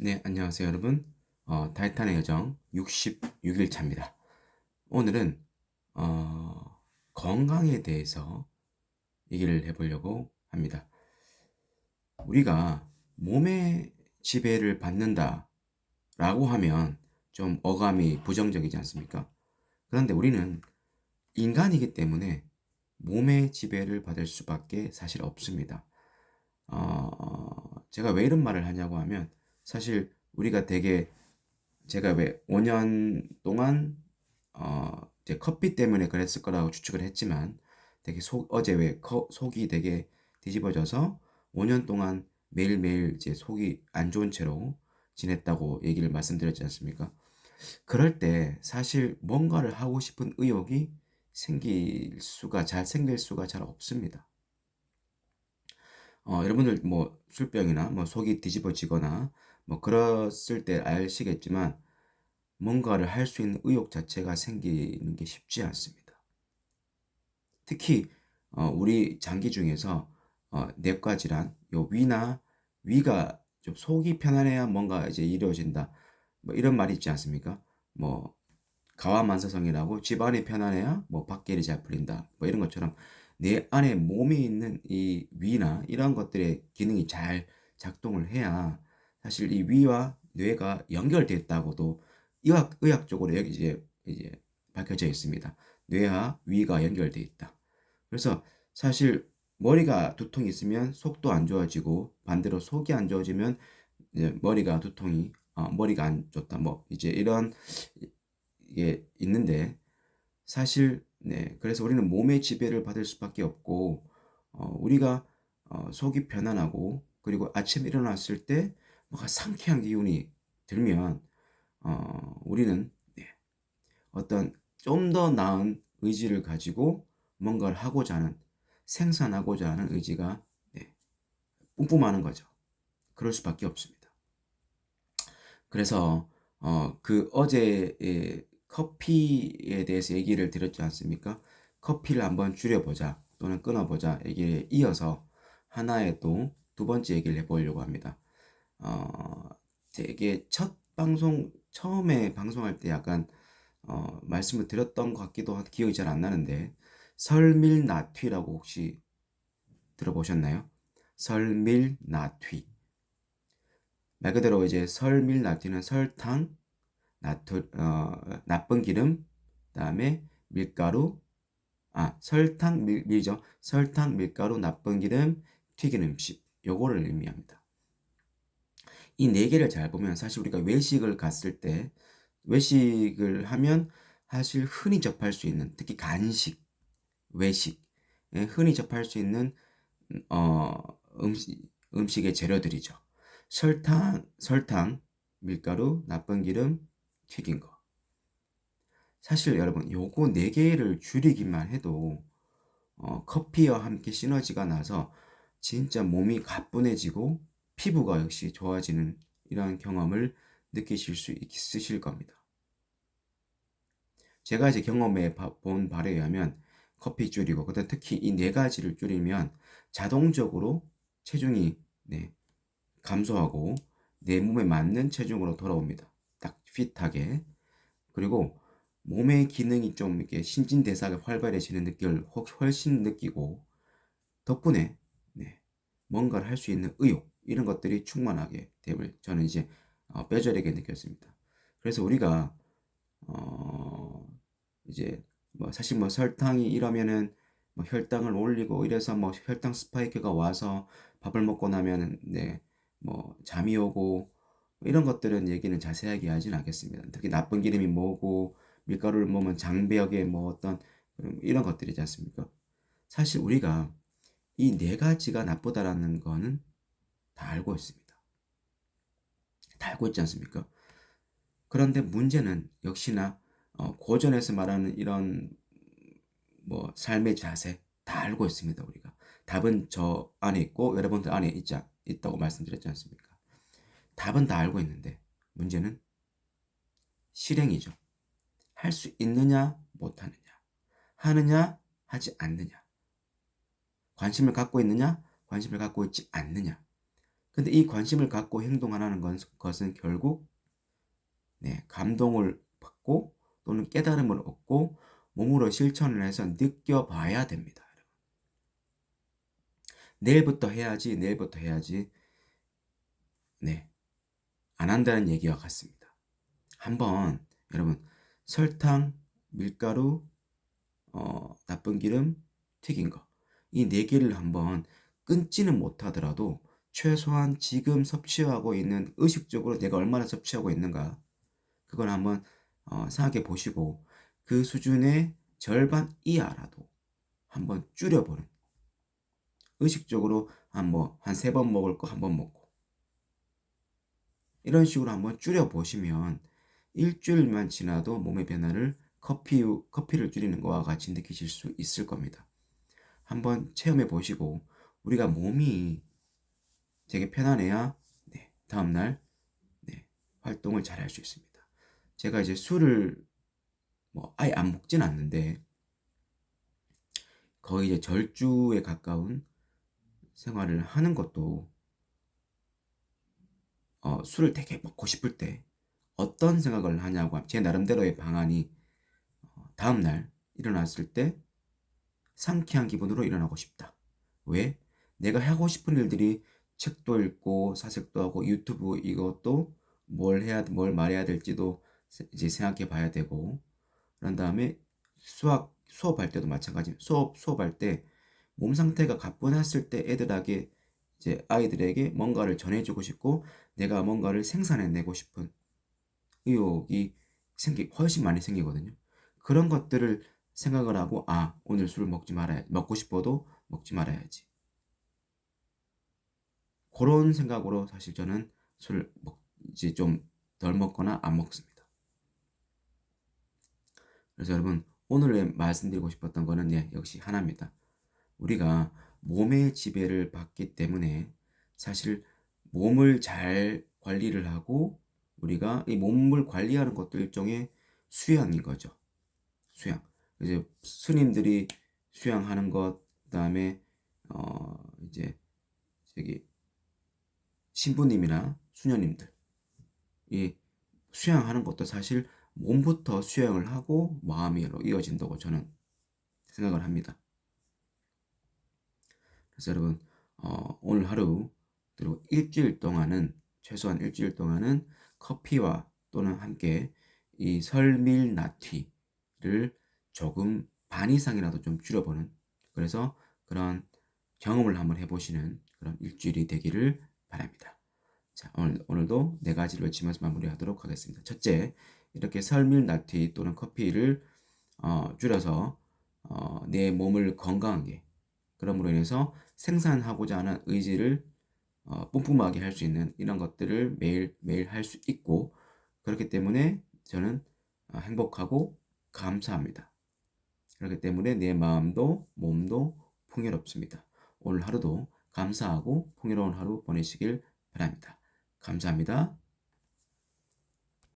네, 안녕하세요, 여러분. 타이탄의 여정 66일 차입니다. 오늘은 건강에 대해서 얘기를 해보려고 합니다. 우리가 몸의 지배를 받는다라고 하면 좀 어감이 부정적이지 않습니까? 그런데 우리는 인간이기 때문에 몸의 지배를 받을 수밖에 사실 없습니다. 제가 왜 이런 말을 하냐고 하면 사실 우리가 되게 제가 왜 5년 동안 이제 커피 때문에 그랬을 거라고 추측을 했지만 되게 어제 왜 속이 되게 뒤집어져서 5년 동안 매일매일 이제 속이 안 좋은 채로 지냈다고 얘기를 말씀드렸지 않습니까? 그럴 때 사실 뭔가를 하고 싶은 의욕이 생길 수가 잘 없습니다. 여러분들 뭐 술병이나 뭐 속이 뒤집어지거나 뭐 그랬을 때 아시겠지만 뭔가를 할 수 있는 의욕 자체가 생기는 게 쉽지 않습니다. 특히 우리 장기 중에서 내과 질환, 요 위가 좀 속이 편안해야 뭔가 이제 이루어진다. 뭐 이런 말이 있지 않습니까? 뭐 가와만사성이라고 집안이 편안해야 뭐 밖일이 잘 풀린다. 뭐 이런 것처럼 내 안에 몸에 있는 이 위나 이런 것들의 기능이 잘 작동을 해야 사실 이 위와 뇌가 연결되어 있다고도 의학적으로 여기 이제 밝혀져 있습니다. 뇌와 위가 연결되어 있다. 그래서 사실 머리가 두통이 있으면 속도 안 좋아지고 반대로 속이 안 좋아지면 이제 머리가 안 좋다. 뭐 이제 이런 게 있는데 사실 네 그래서 우리는 몸의 지배를 받을 수밖에 없고 우리가 속이 편안하고 그리고 아침에 일어났을 때 뭔가 상쾌한 기운이 들면 우리는 네, 어떤 좀 더 나은 의지를 가지고 뭔가를 하고자 하는 생산하고자 하는 의지가 네, 뿜뿜하는 거죠. 그럴 수밖에 없습니다. 그래서 그 어제 커피에 대해서 얘기를 드렸지 않습니까? 커피를 한번 줄여보자 또는 끊어보자 얘기에 이어서 하나의 또 두 번째 얘기를 해보려고 합니다. 되게 첫 방송 처음에 방송할 때 약간 말씀을 드렸던 것 같기도 하고 기억이 잘 안 나는데 설밀나튀라고 혹시 들어보셨나요? 설밀나튀 말 그대로 이제 설밀나튀는 설탕, 나쁜 기름, 그다음에 밀가루, 설탕, 밀죠. 설탕, 밀가루, 나쁜 기름, 튀긴 음식. 요거를 의미합니다. 이 네 개를 잘 보면 사실 우리가 외식을 갔을 때 외식을 하면 사실 흔히 접할 수 있는 특히 간식, 외식, 흔히 접할 수 있는 어, 음식의 재료들이죠. 설탕, 밀가루, 나쁜 기름, 튀긴 거. 사실 여러분 요거 네 개를 줄이기만 해도 커피와 함께 시너지가 나서 진짜 몸이 가뿐해지고 피부가 역시 좋아지는 이러한 경험을 느끼실 수 있으실 겁니다. 제가 이제 경험해 본 바에 의하면 커피 줄이고 그다음 특히 이 네 가지를 줄이면 자동적으로 체중이 네, 감소하고 내 몸에 맞는 체중으로 돌아옵니다. 딱 핏하게. 그리고 몸의 기능이 좀 이렇게 신진대사가 활발해지는 느낌을 훨씬 느끼고 덕분에 네, 뭔가를 할 수 있는 의욕 이런 것들이 충만하게 됨을 저는 이제 뼈저리게 느꼈습니다. 그래서 우리가 어, 이제 뭐 사실 뭐 설탕이 이러면은 뭐 혈당을 올리고 이래서 뭐 혈당 스파이크가 와서 밥을 먹고 나면은 네, 뭐 잠이 오고 이런 것들은 얘기는 자세하게 하진 않겠습니다. 특히 나쁜 기름이 뭐고 밀가루를 먹으면 장벽에 뭐 어떤 이런 것들이지 않습니까? 사실 우리가 이 네 가지가 나쁘다라는 거는 다 알고 있습니다. 다 알고 있지 않습니까? 그런데 문제는 역시나 고전에서 말하는 이런 뭐 삶의 자세 다 알고 있습니다. 우리가 답은 저 안에 있고 여러분들 안에 있다고 말씀드렸지 않습니까? 답은 다 알고 있는데 문제는 실행이죠. 할 수 있느냐 못하느냐 하느냐 하지 않느냐 관심을 갖고 있느냐 관심을 갖고 있지 않느냐 근데 이 관심을 갖고 행동하라는 것은 결국 감동을 받고 또는 깨달음을 얻고 몸으로 실천을 해서 느껴봐야 됩니다. 내일부터 해야지, 내일부터 해야지. 안 한다는 얘기와 같습니다. 한번 여러분 설탕, 밀가루, 나쁜 기름, 튀긴 거 이 네 개를 한번 끊지는 못하더라도 최소한 지금 섭취하고 있는 의식적으로 내가 얼마나 섭취하고 있는가 그걸 한번 생각해 보시고 그 수준의 절반 이하라도 한번 줄여보는 의식적으로 한 세 번 먹을 거 한 번 먹고 이런 식으로 한번 줄여보시면 일주일만 지나도 몸의 변화를 커피를 줄이는 것과 같이 느끼실 수 있을 겁니다. 한번 체험해 보시고 우리가 몸이 되게 편안해야 다음날 활동을 잘 할 수 있습니다. 제가 이제 술을 아예 안 먹진 않는데 거의 이제 절주에 가까운 생활을 하는 것도 술을 되게 먹고 싶을 때 어떤 생각을 하냐고 제 나름대로의 방안이 다음날 일어났을 때 상쾌한 기분으로 일어나고 싶다. 왜? 내가 하고 싶은 일들이 책도 읽고 사색도 하고 유튜브 이것도 뭘 말해야 될지도 이제 생각해 봐야 되고 그런 다음에 수업할 때도 마찬가지. 수업할 때 몸 상태가 가뿐했을 때 애들에게 이제 아이들에게 뭔가를 전해주고 싶고 내가 뭔가를 생산해내고 싶은 의욕이 훨씬 많이 생기거든요. 그런 것들을 생각을 하고 오늘 술을 먹고 싶어도 먹지 말아야지. 그런 생각으로 사실 저는 술을 이제 좀 덜 먹거나 안 먹습니다. 그래서 여러분 오늘 말씀드리고 싶었던 거는 역시 하나입니다. 우리가 몸의 지배를 받기 때문에 사실 몸을 잘 관리를 하고 우리가 이 몸을 관리하는 것도 일종의 수양인 거죠. 수양. 이제 스님들이 수양하는 것, 그다음에 이제 저기 신부님이나 수녀님들 이 수양하는 것도 사실 몸부터 수양을 하고 마음으로 이어진다고 저는 생각을 합니다. 그래서 여러분 오늘 하루 그리고 최소한 일주일 동안은 커피와 또는 함께 이 설밀나티를 조금 반 이상이라도 좀 줄여보는 그래서 그런 경험을 한번 해보시는 그런 일주일이 되기를 바랍니다. 자, 오늘도 네 가지를 외치면서 마무리하도록 하겠습니다. 첫째, 이렇게 설밀나티 또는 커피를 줄여서 내 몸을 건강하게 그럼으로 인해서 생산하고자 하는 의지를 뿜뿜하게 할 수 있는 이런 것들을 매일 할 수 있고 그렇기 때문에 저는 행복하고 감사합니다. 그렇기 때문에 내 마음도 몸도 풍요롭습니다. 오늘 하루도 감사하고 풍요로운 하루 보내시길 바랍니다. 감사합니다.